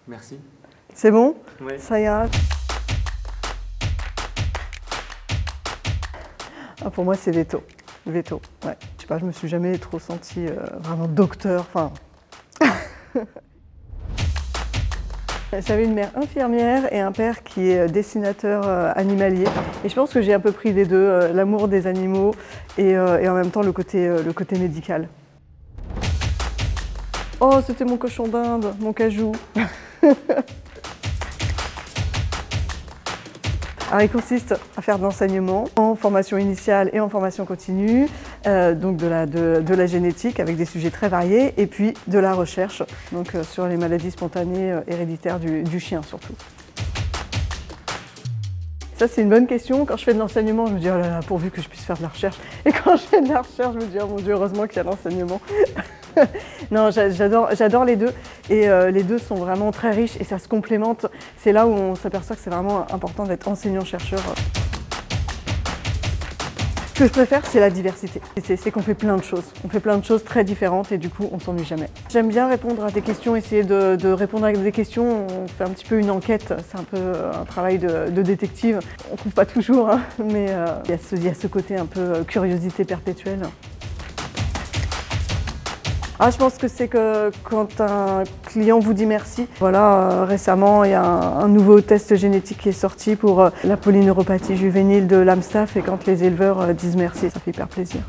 Merci. C'est bon? Ouais. Ça ira? Ah, pour moi, c'est veto. Veto, ouais. Je sais pas, je me suis jamais trop sentie vraiment docteur, enfin... J'avais une mère infirmière et un père qui est dessinateur animalier. Et je pense que j'ai un peu pris des deux, l'amour des animaux et en même temps le côté médical. Oh, c'était mon cochon d'Inde, mon cajou. Alors, il consiste à faire de l'enseignement en formation initiale et en formation continue, donc de la génétique avec des sujets très variés, et puis de la recherche donc, sur les maladies spontanées héréditaires du chien surtout. Ça, c'est une bonne question. Quand je fais de l'enseignement, je me dis oh là là, pourvu que je puisse faire de la recherche. Et quand je fais de la recherche, je me dis oh mon Dieu, heureusement qu'il y a l'enseignement. Non, j'adore les deux et les deux sont vraiment très riches et ça se complémente. C'est là où on s'aperçoit que c'est vraiment important d'être enseignant-chercheur. Ce que je préfère, c'est la diversité. C'est qu'on fait plein de choses. On fait plein de choses très différentes et du coup, on s'ennuie jamais. J'aime bien répondre à des questions, essayer de répondre à des questions. On fait un petit peu une enquête. C'est un peu un travail de détective. On ne trouve pas toujours, hein, mais il y a ce côté un peu curiosité perpétuelle. Ah, je pense que c'est que quand un client vous dit merci. Voilà, récemment, il y a un nouveau test génétique qui est sorti pour la polyneuropathie juvénile de l'Amstaff et quand les éleveurs disent merci, ça fait hyper plaisir.